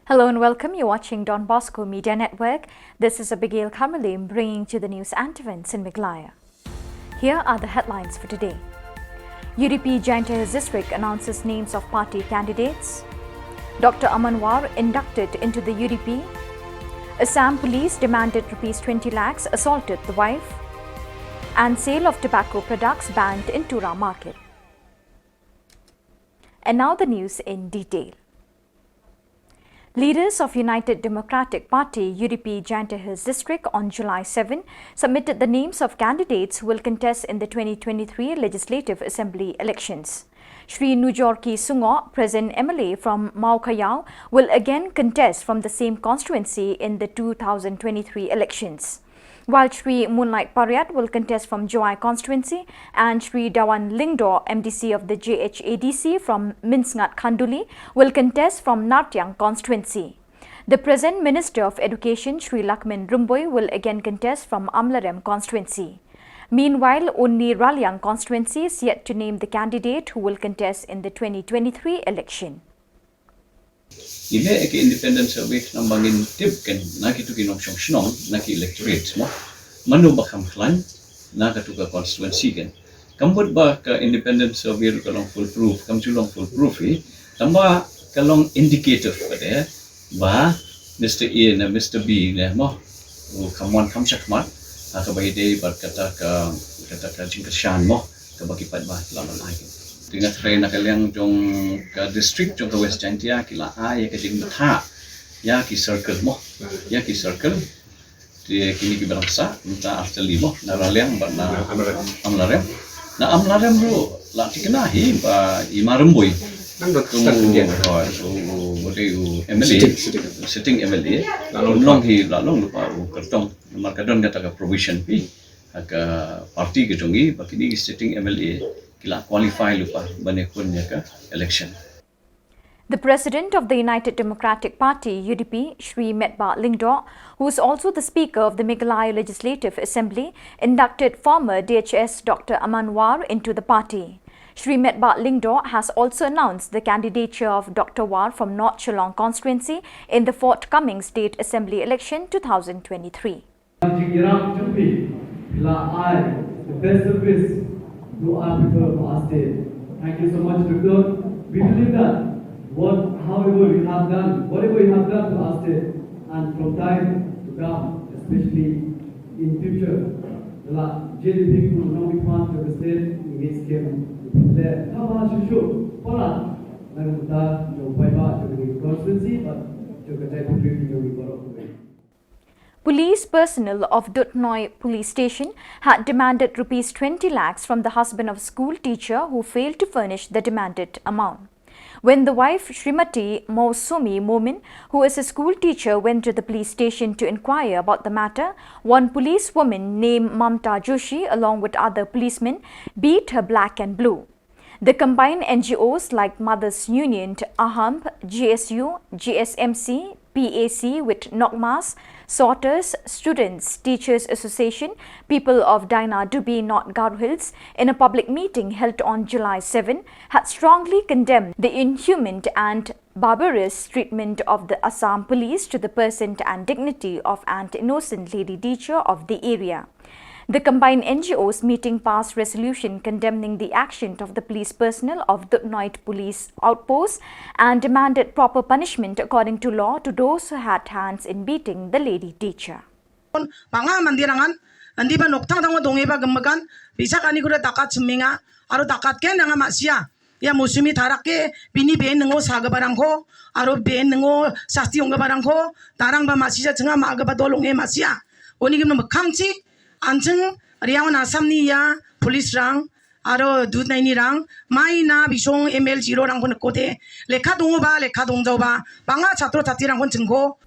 Hello and welcome. You're watching Don Bosco Media Network. This is Abigail Kamalim bringing to the news and events in Meghalaya. Here are the headlines for today. UDP Giant Hills District announces names of party candidates. Dr. Amanwar inducted into the UDP. Assam police demanded Rs 20 lakhs, assaulted the wife. And sale of tobacco products banned in Tura market. And now the news in detail. Leaders of United Democratic Party UDP Giant Hills District on July 7 submitted the names of candidates who will contest in the 2023 Legislative Assembly elections. Shri Nujorki Sungo, present MLA from Maukayao, will again contest from the same constituency in the 2023 elections, while Shri Moonlight Paryat will contest from Joai constituency and Shri Dawan Lingdo, MDC of the JHADC from Minsngat Khanduli, will contest from Nartyang constituency. The present Minister of Education, Shri Lakmin Rumboy, will again contest from Amlarem constituency. Meanwhile, only Ralyang constituency is yet to name the candidate who will contest in the 2023 election. Ile ke independent survey nambangin tip ken naki tu kinong Shillong naki electorate mo manu bakam klan na katuka constituency ken kambut ba ka independent survey kalong foolproof kam chulong foolproof tamba kalong indicator pada ba Mr. A na Mr. B na mo kamwan kam chakmat ka bai dei bar kata ka jingkasyan mo ka bakipat ba laman ai dengan train nak kalian jong ke district jong ke West Jantia kila ya ke jing tha ya ki circle mo ya ki circle di kini ki berangsa minta after limo na raliang barna amlarem na amlarem ru la tiknahi ba imaremboy nang start kemudian so bote MLA sitting MLA long lupa kertong markadon kata ka provision pi ka party ke jongi bakini sitting MLA qualify lupa banekunnya ke election. The President of the United Democratic Party UDP, Shri Metba Lingdo, who is also the Speaker of the Meghalaya Legislative Assembly, inducted former DHS Dr. Amanwar into the party. Shri Metba Lingdo has also announced the candidature of Dr. War from North Shillong constituency in the forthcoming State Assembly election 2023. To our people of our state. Thank you so much, Doctor. We believe that whatever you have done to our state, and from time to come, especially in future, the jail people will not be part of the state in its game. There, how much you show? Pola, Nagata, your Paiba, your constituency, but your type of treaty, your Police personnel of Dutnoi Police Station had demanded Rs 20 lakhs from the husband of a school teacher who failed to furnish the demanded amount. When the wife Srimati Mausumi Momin, who is a school teacher, went to the police station to inquire about the matter, one policewoman named Mamta Joshi along with other policemen beat her black and blue. The combined NGOs like Mothers Union, AHAMP, GSU, GSMC, PAC with Nokmas, Sorters, Students, Teachers Association, people of Daina Dubi, North Garo Hills, in a public meeting held on July 7, had strongly condemned the inhuman and barbarous treatment of the Assam police to the person and dignity of an innocent lady teacher of the area. The combined NGOs meeting passed resolution condemning the action of the police personnel of the Dutnoi police outpost and demanded proper punishment according to law to those who had hands in beating the lady teacher. Panga mandirangan andi ba noktang tango donge ba gemagan bisa kani kura takat seminga aro takat ke nanga masya ya musumi tharake bini ben ngo saga barangko aro ben ngo sasti onga barangko tarang ba masya cenga maga ba dolonge masya oni gimno makangchi anjeng riawan asamni ya police rang aro Dutnoi ni rang mai na bisong ML 0 rang kon kote lekha dongo ba lekha dongjau ba panga chatro chati rang kon jengko.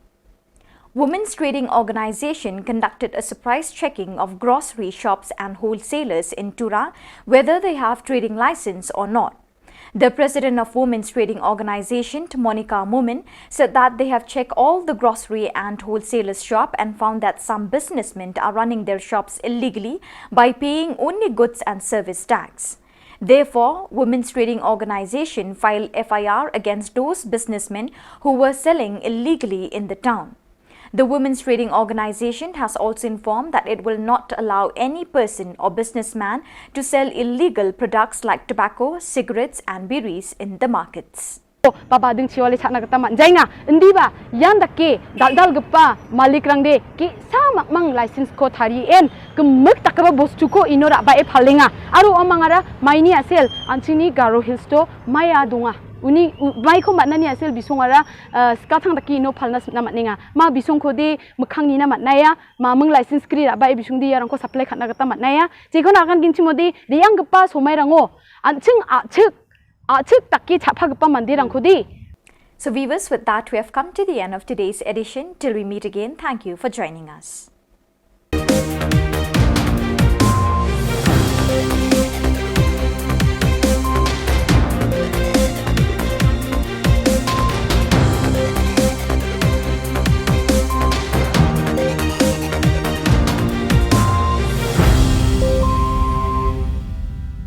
Women's Trading Organization conducted a surprise checking of grocery shops and wholesalers in Tura, whether they have trading license or not. The president of Women's Trading Organization, Monica Moomin, said that they have checked all the grocery and wholesalers shop and found that some businessmen are running their shops illegally by paying only goods and service tax. Therefore, Women's Trading Organization filed FIR against those businessmen who were selling illegally in the town. The Women's Trading Organization has also informed that it will not allow any person or businessman to sell illegal products like tobacco, cigarettes and beeries in the markets. Baba ding chiwali chakna kata man jainga ndi ba yan dakke dal gpa malik rangde ki sa mang license ko thari en kemuk takaba bostu ko inora ba e phalenga aru amangara maini asel anchini garo hills to maya dunga uni bai ko matnani asel bisongara skathang daki no phalna na matninga ma bisong ko de mukhangni na matnaya ma mang license kri ra ba e bisung di yarang ko supply khatna kata matnaya jekon akan ginchi modi deyang gpa somai rango anching So viewers, with that we have come to the end of today's edition. Till we meet again, thank you for joining us.